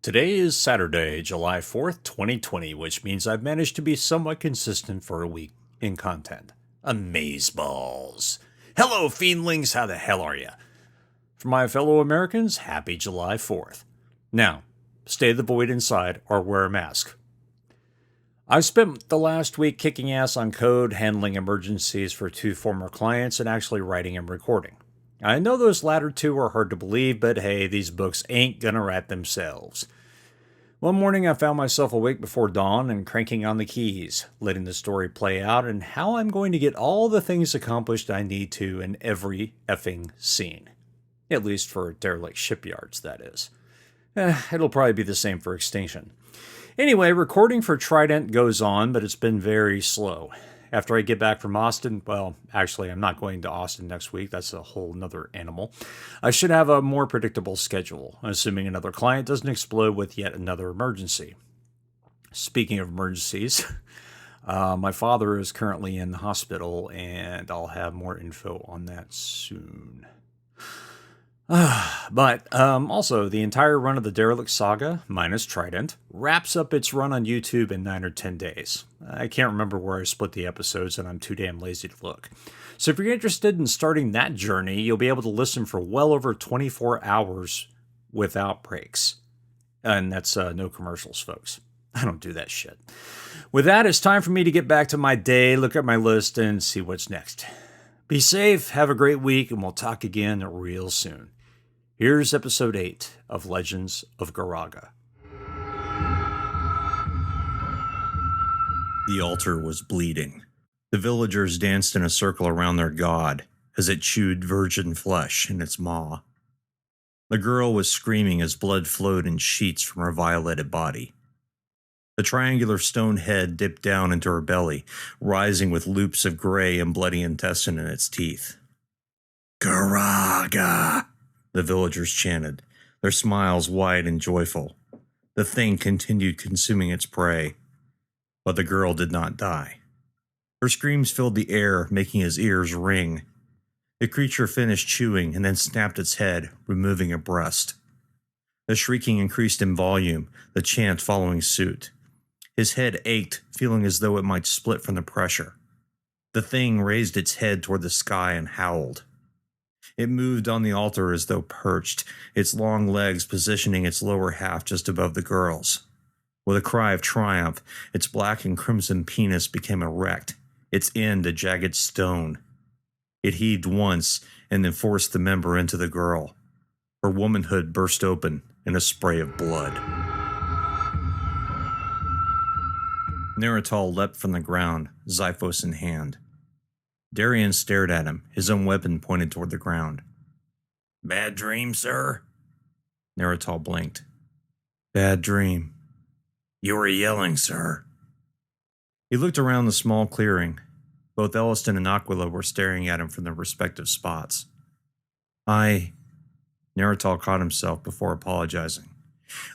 Today is Saturday, July 4th, 2020, which means I've managed to be somewhat consistent for a week in content. Amazeballs. Hello, fiendlings, how the hell are you? For my fellow Americans, happy July 4th. Now, stay the void inside or wear a mask. I've spent the last week kicking ass on code, handling emergencies for two former clients, and actually writing and recording. I know those latter two are hard to believe, but hey, these books ain't gonna write themselves. One morning I found myself awake before dawn and cranking on the keys, letting the story play out and how I'm going to get all the things accomplished I need to in every effing scene. At least for derelict shipyards, that is. It'll probably be the same for Extinction. Anyway, recording for Trident goes on, but it's been very slow. After I get back from Austin, well, actually, I'm not going to Austin next week. That's a whole nother animal. I should have a more predictable schedule, assuming another client doesn't explode with yet another emergency. Speaking of emergencies, my father is currently in the hospital, and I'll have more info on that soon. But also, the entire run of the Derelict Saga, minus Trident, wraps up its run on YouTube in 9 or 10 days. I can't remember where I split the episodes, and I'm too damn lazy to look. So if you're interested in starting that journey, you'll be able to listen for well over 24 hours without breaks. And that's no commercials, folks. I don't do that shit. With that, it's time for me to get back to my day, look at my list, and see what's next. Be safe, have a great week, and we'll talk again real soon. Here's episode 8 of Legends of Garaaga. The altar was bleeding. The villagers danced in a circle around their god as it chewed virgin flesh in its maw. The girl was screaming as blood flowed in sheets from her violated body. The triangular stone head dipped down into her belly, rising with loops of gray and bloody intestine in its teeth. Garaaga! The villagers chanted, their smiles wide and joyful. The thing continued consuming its prey, but the girl did not die. Her screams filled the air, making his ears ring. The creature finished chewing and then snapped its head, removing a breast. The shrieking increased in volume, the chant following suit. His head ached, feeling as though it might split from the pressure. The thing raised its head toward the sky and howled. It moved on the altar as though perched, its long legs positioning its lower half just above the girl's. With a cry of triumph, its black and crimson penis became erect, its end a jagged stone. It heaved once and then forced the member into the girl. Her womanhood burst open in a spray of blood. Neratal leapt from the ground, Xiphos in hand. Darian stared at him, his own weapon pointed toward the ground. Bad dream, sir? Neratal blinked. Bad dream. You were yelling, sir. He looked around the small clearing. Both Elliston and Aquila were staring at him from their respective spots. Neratal caught himself before apologizing.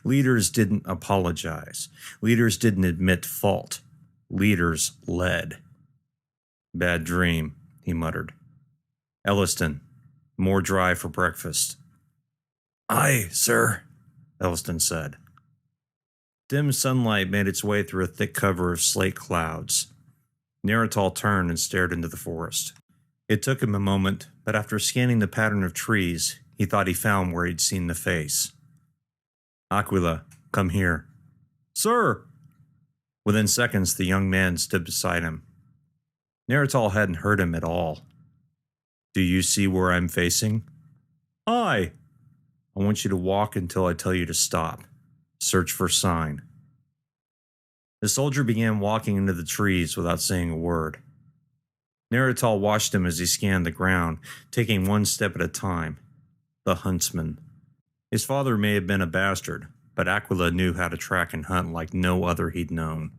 Leaders didn't apologize. Leaders didn't admit fault. Leaders led. Bad dream, he muttered. Elliston, more dry for breakfast. Aye, sir, Elliston said. Dim sunlight made its way through a thick cover of slate clouds. Neratal turned and stared into the forest. It took him a moment, but after scanning the pattern of trees, he thought he found where he'd seen the face. Aquila, come here. Sir! Within seconds, the young man stood beside him. Neratal hadn't heard him at all. Do you see where I'm facing? Aye. I want you to walk until I tell you to stop. Search for sign. The soldier began walking into the trees without saying a word. Neratal watched him as he scanned the ground, taking one step at a time. The huntsman. His father may have been a bastard, but Aquila knew how to track and hunt like no other he'd known.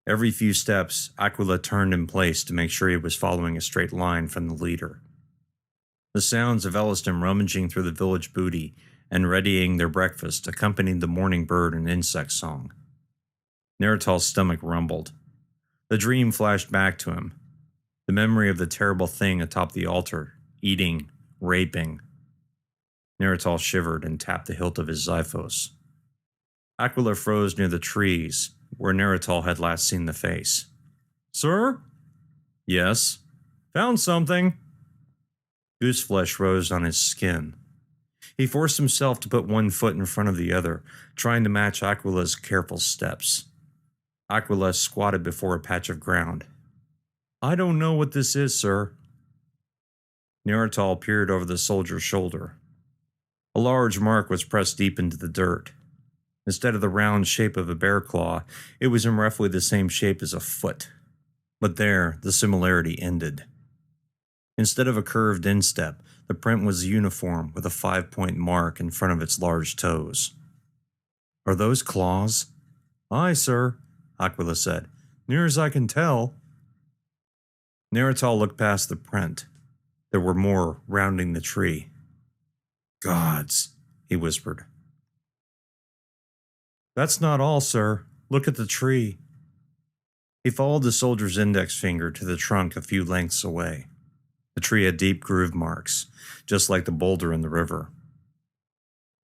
Every few steps, Aquila turned in place to make sure he was following a straight line from the leader. The sounds of Elliston rummaging through the village booty and readying their breakfast accompanied the morning bird and insect song. Neratal's stomach rumbled. The dream flashed back to him. The memory of the terrible thing atop the altar, eating, raping. Neratal shivered and tapped the hilt of his Xiphos. Aquila froze near the trees, where Neratal had last seen the face. Sir? Yes. Found something. Gooseflesh rose on his skin. He forced himself to put one foot in front of the other, trying to match Aquila's careful steps. Aquila squatted before a patch of ground. I don't know what this is, sir. Neratal peered over the soldier's shoulder. A large mark was pressed deep into the dirt. Instead of the round shape of a bear claw, it was in roughly the same shape as a foot. But there, the similarity ended. Instead of a curved instep, the print was uniform with a 5-point mark in front of its large toes. Are those claws? Aye, sir, Aquila said. Near as I can tell. Neratal looked past the print. There were more rounding the tree. Gods, he whispered. That's not all, sir. Look at the tree. He followed the soldier's index finger to the trunk a few lengths away. The tree had deep groove marks, just like the boulder in the river.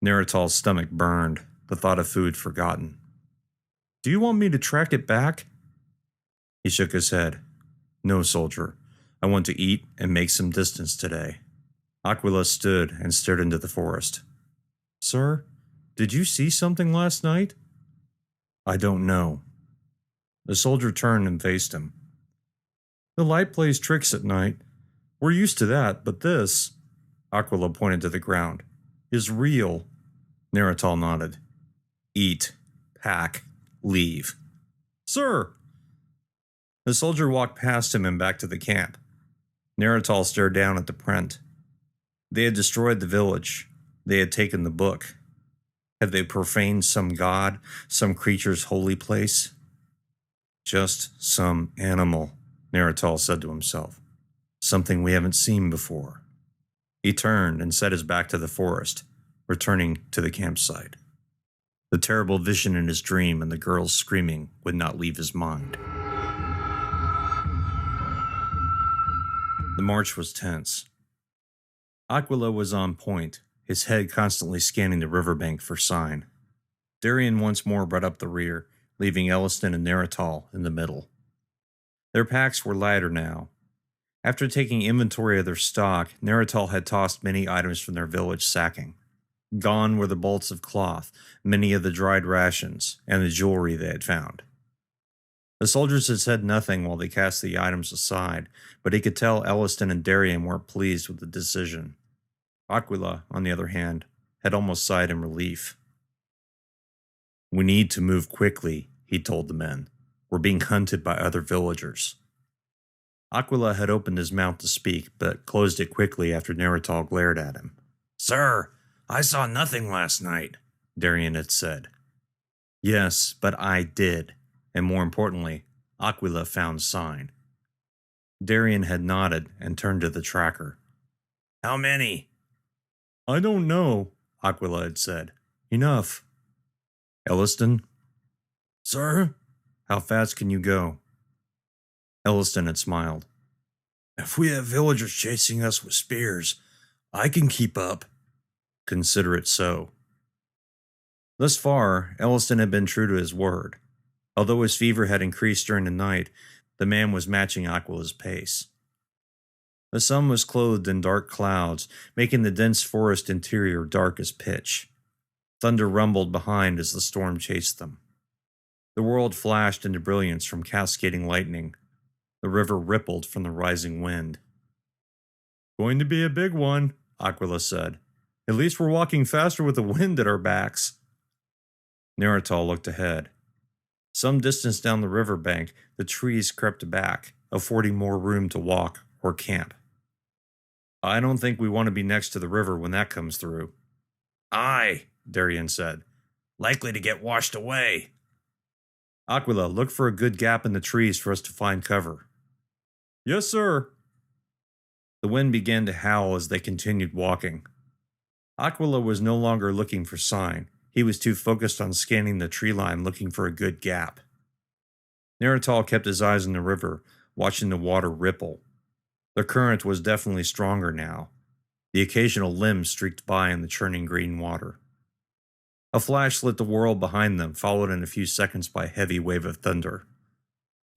Neratal's stomach burned, the thought of food forgotten. Do you want me to track it back? He shook his head. No, soldier. I want to eat and make some distance today. Aquila stood and stared into the forest. Sir, did you see something last night? I don't know. The soldier turned and faced him. The light plays tricks at night. We're used to that, but this, Aquila pointed to the ground, is real. Neratal nodded. Eat, pack, leave. Sir! The soldier walked past him and back to the camp. Neratal stared down at the print. They had destroyed the village. They had taken the book. Had they profaned some god, some creature's holy place? Just some animal, Neratal said to himself. Something we haven't seen before. He turned and set his back to the forest, returning to the campsite. The terrible vision in his dream and the girls screaming would not leave his mind. The march was tense. Aquila was on point, his head constantly scanning the riverbank for sign. Darian once more brought up the rear, leaving Elliston and Neratal in the middle. Their packs were lighter now. After taking inventory of their stock, Neratal had tossed many items from their village sacking. Gone were the bolts of cloth, many of the dried rations, and the jewelry they had found. The soldiers had said nothing while they cast the items aside, but he could tell Elliston and Darian weren't pleased with the decision. Aquila, on the other hand, had almost sighed in relief. We need to move quickly, he told the men. We're being hunted by other villagers. Aquila had opened his mouth to speak, but closed it quickly after Neratal glared at him. Sir, I saw nothing last night, Darian had said. Yes, but I did, and more importantly, Aquila found sign. Darian had nodded and turned to the tracker. How many? I don't know, Aquila had said. Enough. Elliston? Sir? How fast can you go? Elliston had smiled. If we have villagers chasing us with spears, I can keep up. Consider it so. Thus far, Elliston had been true to his word. Although his fever had increased during the night, the man was matching Aquila's pace. The sun was clothed in dark clouds, making the dense forest interior dark as pitch. Thunder rumbled behind as the storm chased them. The world flashed into brilliance from cascading lightning. The river rippled from the rising wind. Going to be a big one, Aquila said. At least we're walking faster with the wind at our backs. Neratal looked ahead. Some distance down the riverbank, the trees crept back, affording more room to walk or camp. I don't think we want to be next to the river when that comes through. Aye, Darian said. Likely to get washed away. Aquila, look for a good gap in the trees for us to find cover. Yes, sir. The wind began to howl as they continued walking. Aquila was no longer looking for sign. He was too focused on scanning the tree line looking for a good gap. Neratal kept his eyes on the river, watching the water ripple. The current was definitely stronger now. The occasional limb streaked by in the churning green water. A flash lit the world behind them, followed in a few seconds by a heavy wave of thunder.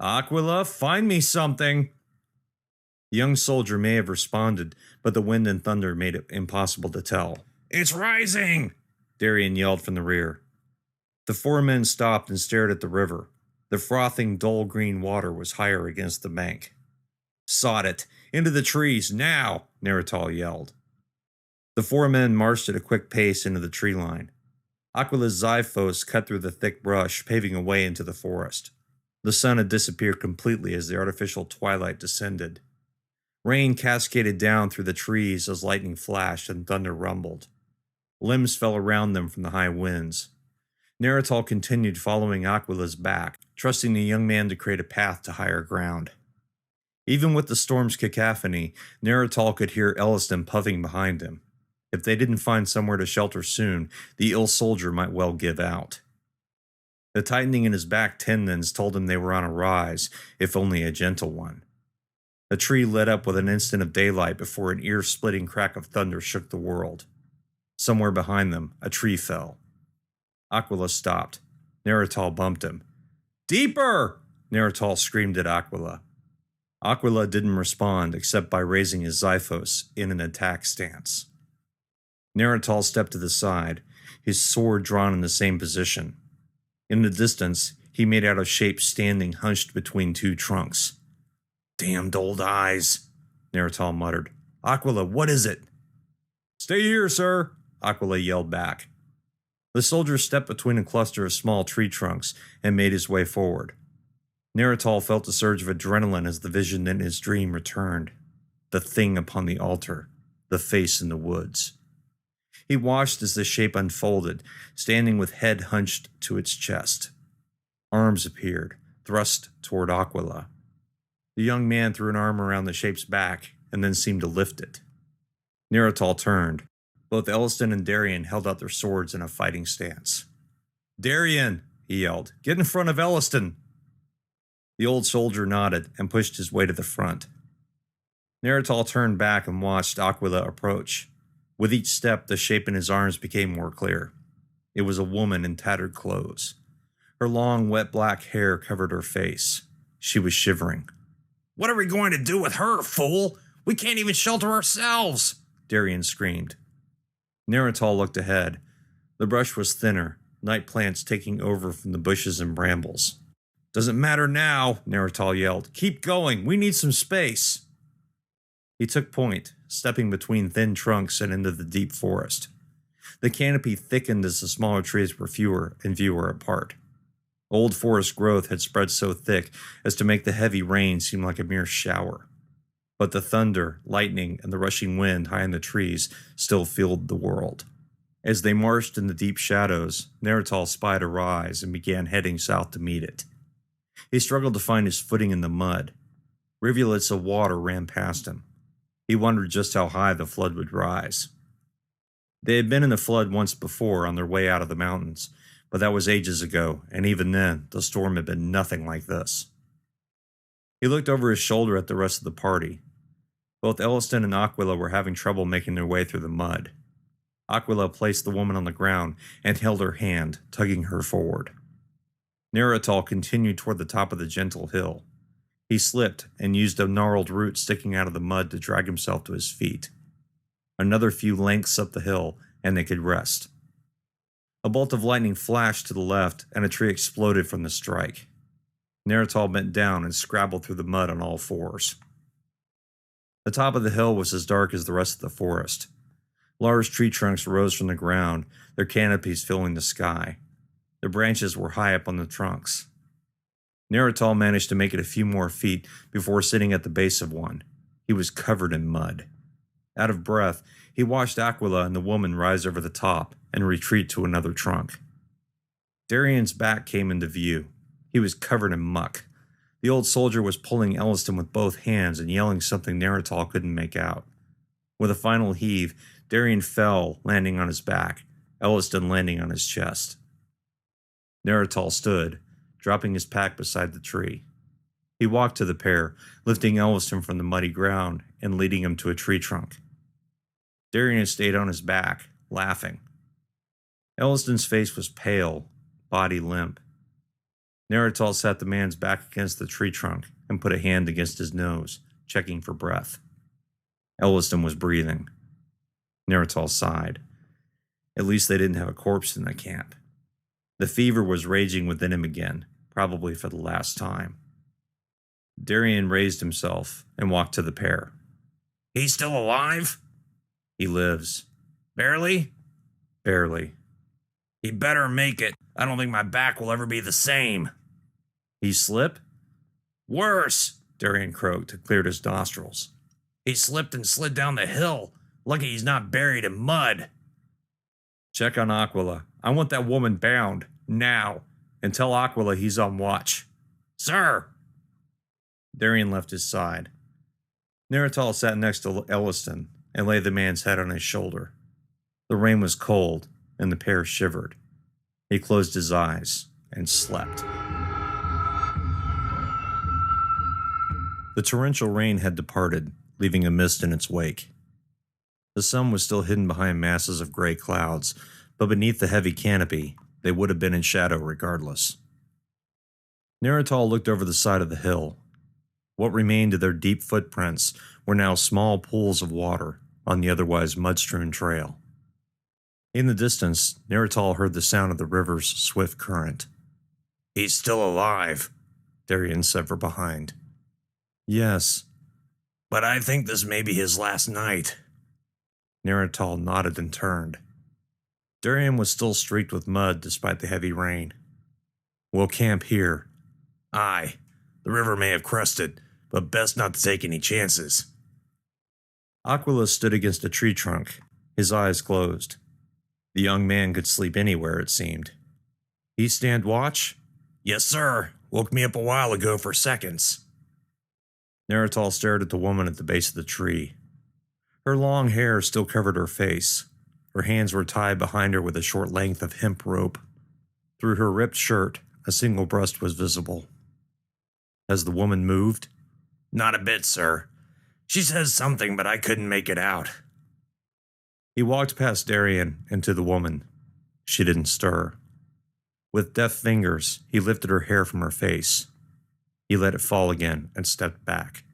"Aquila, find me something!" The young soldier may have responded, but the wind and thunder made it impossible to tell. "It's rising!" Darian yelled from the rear. The four men stopped and stared at the river. The frothing, dull green water was higher against the bank. "Sod it! Into the trees, now!" Nerital yelled. The four men marched at a quick pace into the tree line. Aquila's Xiphos cut through the thick brush, paving a way into the forest. The sun had disappeared completely as the artificial twilight descended. Rain cascaded down through the trees as lightning flashed and thunder rumbled. Limbs fell around them from the high winds. Nerital continued following Aquila's back, trusting the young man to create a path to higher ground. Even with the storm's cacophony, Nerital could hear Elliston puffing behind him. If they didn't find somewhere to shelter soon, the ill soldier might well give out. The tightening in his back tendons told him they were on a rise, if only a gentle one. A tree lit up with an instant of daylight before an ear-splitting crack of thunder shook the world. Somewhere behind them, a tree fell. Aquila stopped. Nerital bumped him. "Deeper!" Nerital screamed at Aquila. Aquila didn't respond except by raising his Xiphos in an attack stance. Nerital stepped to the side, his sword drawn in the same position. In the distance, he made out a shape standing hunched between two trunks. "Damned old eyes," Nerital muttered. "Aquila, what is it?" "Stay here, sir," Aquila yelled back. The soldier stepped between a cluster of small tree trunks and made his way forward. Nerital felt a surge of adrenaline as the vision in his dream returned. The thing upon the altar, the face in the woods. He watched as the shape unfolded, standing with head hunched to its chest. Arms appeared, thrust toward Aquila. The young man threw an arm around the shape's back and then seemed to lift it. Nerital turned. Both Elliston and Darian held out their swords in a fighting stance. "Darian!" he yelled. "Get in front of Elliston!" The old soldier nodded and pushed his way to the front. Nerital turned back and watched Aquila approach. With each step, the shape in his arms became more clear. It was a woman in tattered clothes. Her long, wet black hair covered her face. She was shivering. "What are we going to do with her, fool? We can't even shelter ourselves!" Darian screamed. Nerital looked ahead. The brush was thinner, night plants taking over from the bushes and brambles. "Doesn't matter now," Nerital yelled. "Keep going. We need some space." He took point, stepping between thin trunks and into the deep forest. The canopy thickened as the smaller trees were fewer and fewer apart. Old forest growth had spread so thick as to make the heavy rain seem like a mere shower. But the thunder, lightning, and the rushing wind high in the trees still filled the world. As they marched in the deep shadows, Nerital spied a rise and began heading south to meet it. He struggled to find his footing in the mud. Rivulets of water ran past him. He wondered just how high the flood would rise. They had been in the flood once before on their way out of the mountains, but that was ages ago, and even then, the storm had been nothing like this. He looked over his shoulder at the rest of the party. Both Elliston and Aquila were having trouble making their way through the mud. Aquila placed the woman on the ground and held her hand, tugging her forward. Nerital continued toward the top of the gentle hill. He slipped and used a gnarled root sticking out of the mud to drag himself to his feet. Another few lengths up the hill, and they could rest. A bolt of lightning flashed to the left, and a tree exploded from the strike. Nerital bent down and scrabbled through the mud on all fours. The top of the hill was as dark as the rest of the forest. Large tree trunks rose from the ground, their canopies filling the sky. The branches were high up on the trunks. Nerital managed to make it a few more feet before sitting at the base of one. He was covered in mud. Out of breath, he watched Aquila and the woman rise over the top and retreat to another trunk. Darian's back came into view. He was covered in muck. The old soldier was pulling Elliston with both hands and yelling something Nerital couldn't make out. With a final heave, Darian fell, landing on his back, Elliston landing on his chest. Nerital stood, dropping his pack beside the tree. He walked to the pair, lifting Elliston from the muddy ground and leading him to a tree trunk. Darian stayed on his back, laughing. Elliston's face was pale, body limp. Neratal sat the man's back against the tree trunk and put a hand against his nose, checking for breath. Elliston was breathing. Neratal sighed. At least they didn't have a corpse in the camp. The fever was raging within him again, probably for the last time. Darian raised himself and walked to the pair. "He's still alive?" "He lives." "Barely?" "Barely." "He better make it. I don't think my back will ever be the same." "He slip?" "Worse," Darian croaked and cleared his nostrils. "He slipped and slid down the hill. Lucky he's not buried in mud." "Check on Aquila. I want that woman bound, now, and tell Aquila he's on watch." "Sir!" Darian left his side. Neratal sat next to Elliston and laid the man's head on his shoulder. The rain was cold, and the pair shivered. He closed his eyes and slept. The torrential rain had departed, leaving a mist in its wake. The sun was still hidden behind masses of gray clouds, but beneath the heavy canopy, they would have been in shadow regardless. Neratal looked over the side of the hill. What remained of their deep footprints were now small pools of water on the otherwise mud-strewn trail. In the distance, Neratal heard the sound of the river's swift current. "He's still alive," Darian said from behind. "Yes, but I think this may be his last night." Neratal nodded and turned. Darian was still streaked with mud despite the heavy rain. "We'll camp here." "Aye, the river may have crested, but best not to take any chances." Aquila stood against a tree trunk, his eyes closed. The young man could sleep anywhere, it seemed. "He stand watch?" "Yes, sir. Woke me up a while ago for seconds." Neratal stared at the woman at the base of the tree. Her long hair still covered her face. Her hands were tied behind her with a short length of hemp rope. Through her ripped shirt, a single breast was visible. "Has the woman moved?" "Not a bit, sir. She says something, but I couldn't make it out." He walked past Darian and to the woman. She didn't stir. With deft fingers, he lifted her hair from her face. He let it fall again and stepped back.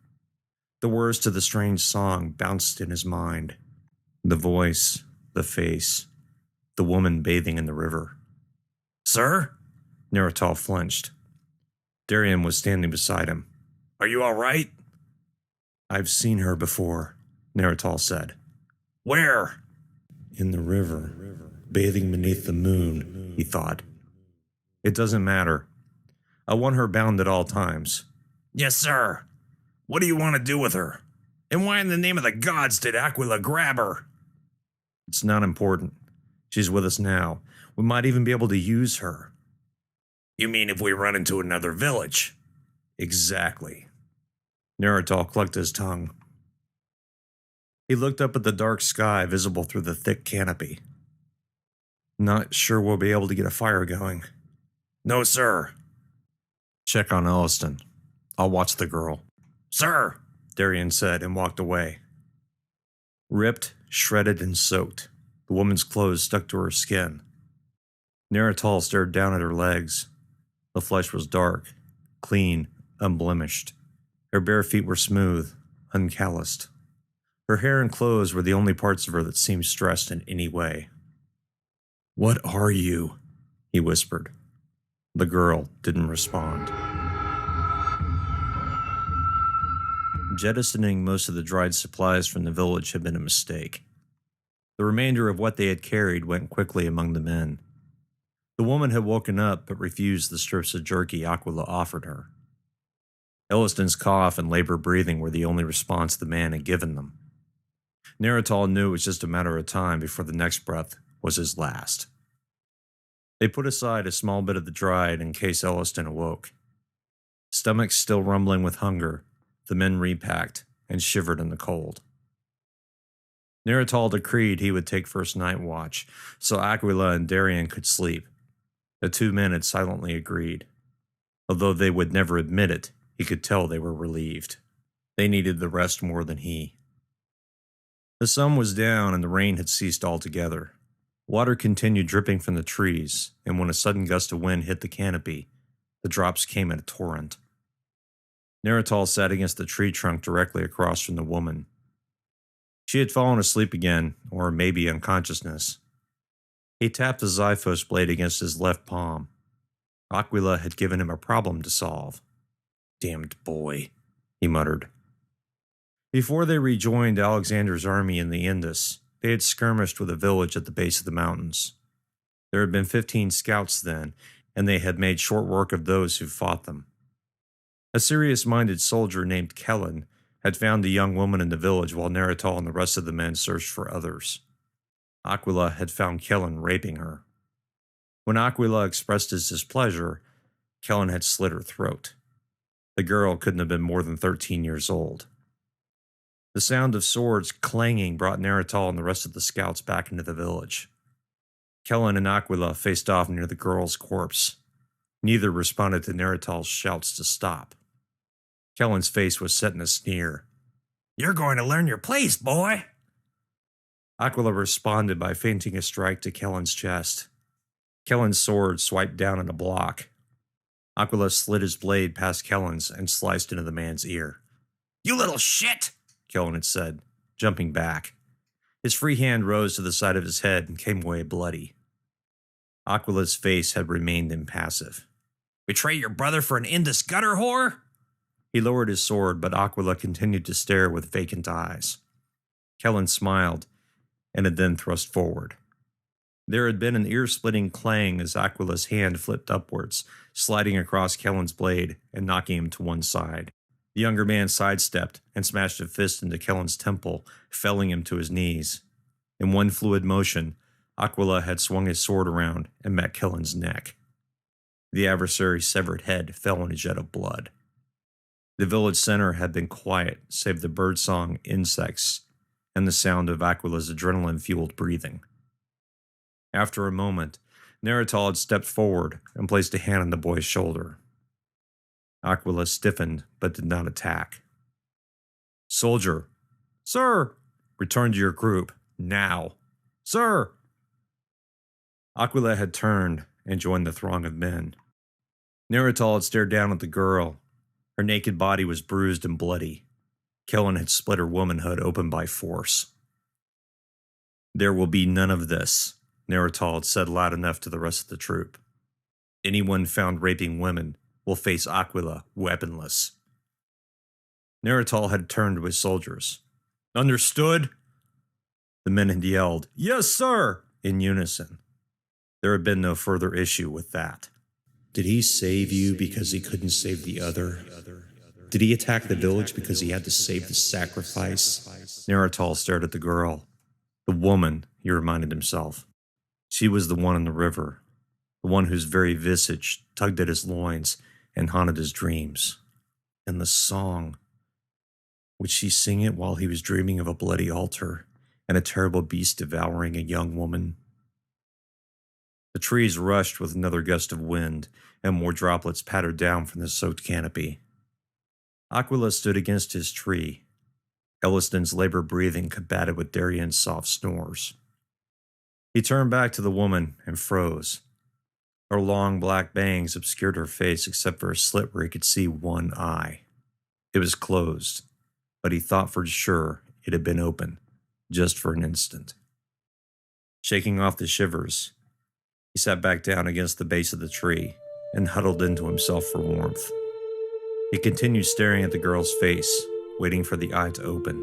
The words to the strange song bounced in his mind. The voice, the face, the woman bathing in the river. "Sir?" Neratal flinched. Darian was standing beside him. "Are you all right?" "I've seen her before," Neratal said. "Where?" "In the river, bathing beneath the moon," he thought. "It doesn't matter. I want her bound at all times." "Yes, sir. What do you want to do with her? And why in the name of the gods did Aquila grab her?" "It's not important. She's with us now. We might even be able to use her." "You mean if we run into another village?" "Exactly." Neratal clucked his tongue. He looked up at the dark sky visible through the thick canopy. "Not sure we'll be able to get a fire going." "No, sir." "Check on Elliston. I'll watch the girl." "Sir," Darian said and walked away. Ripped, shredded, and soaked, the woman's clothes stuck to her skin. Neratal stared down at her legs. The flesh was dark, clean, unblemished. Her bare feet were smooth, uncalloused. Her hair and clothes were the only parts of her that seemed stressed in any way. "What are you?" he whispered. The girl didn't respond. Jettisoning most of the dried supplies from the village had been a mistake. The remainder of what they had carried went quickly among the men. The woman had woken up but refused the strips of jerky Aquila offered her. Elliston's cough and labored breathing were the only response the man had given them. Neratal knew it was just a matter of time before the next breath was his last. They put aside a small bit of the dried in case Elliston awoke. Stomachs still rumbling with hunger, the men repacked and shivered in the cold. Neratal decreed he would take first night watch, so Aquila and Darian could sleep. The two men had silently agreed. Although they would never admit it, he could tell they were relieved. They needed the rest more than he. The sun was down and the rain had ceased altogether. Water continued dripping from the trees, and when a sudden gust of wind hit the canopy, the drops came in a torrent. Neratal sat against the tree trunk directly across from the woman. She had fallen asleep again, or maybe unconsciousness. He tapped the Xiphos blade against his left palm. Aquila had given him a problem to solve. "Damned boy," he muttered. Before they rejoined Alexander's army in the Indus, they had skirmished with a village at the base of the mountains. There had been 15 scouts then, and they had made short work of those who fought them. A serious-minded soldier named Kellen had found the young woman in the village while Neratal and the rest of the men searched for others. Aquila had found Kellen raping her. When Aquila expressed his displeasure, Kellen had slit her throat. The girl couldn't have been more than 13 years old. The sound of swords clanging brought Neratal and the rest of the scouts back into the village. Kellen and Aquila faced off near the girl's corpse. Neither responded to Neratal's shouts to stop. Kellen's face was set in a sneer. "You're going to learn your place, boy!" Aquila responded by feinting a strike to Kellen's chest. Kellen's sword swiped down in a block. Aquila slid his blade past Kellen's and sliced into the man's ear. "You little shit!" Kellen had said, jumping back. His free hand rose to the side of his head and came away bloody. Aquila's face had remained impassive. "Betray your brother for an Indus gutter whore?" He lowered his sword, but Aquila continued to stare with vacant eyes. Kellen smiled, and had then thrust forward. There had been an ear-splitting clang as Aquila's hand flipped upwards, sliding across Kellen's blade and knocking him to one side. The younger man sidestepped and smashed a fist into Kellen's temple, felling him to his knees. In one fluid motion, Aquila had swung his sword around and met Kellen's neck. The adversary's severed head fell in a jet of blood. The village center had been quiet, save the birdsong, insects, and the sound of Aquila's adrenaline-fueled breathing. After a moment, Neratal had stepped forward and placed a hand on the boy's shoulder. Aquila stiffened but did not attack. "Soldier." "Sir!" "Return to your group. Now." "Sir!" Aquila had turned and joined the throng of men. Neratal had stared down at the girl. Her naked body was bruised and bloody. Kellen had split her womanhood open by force. "There will be none of this," Neratal had said loud enough to the rest of the troop. "Anyone found raping women will face Aquila weaponless." Neratal had turned to his soldiers. "Understood?" The men had yelled, "Yes, sir!" in unison. There had been no further issue with that. Did he save you because he couldn't save the other? Did he attack the village because he had to save the sacrifice? Neratal stared at the girl. The woman, he reminded himself. She was the one in the river, the one whose very visage tugged at his loins and haunted his dreams. And the song. Would she sing it while he was dreaming of a bloody altar and a terrible beast devouring a young woman? The trees rushed with another gust of wind, and more droplets pattered down from the soaked canopy. Aquila stood against his tree. Elliston's labored breathing combated with Darian's soft snores. He turned back to the woman and froze. Her long black bangs obscured her face except for a slit where he could see one eye. It was closed, but he thought for sure it had been open, just for an instant. Shaking off the shivers, he sat back down against the base of the tree and huddled into himself for warmth. He continued staring at the girl's face, waiting for the eye to open.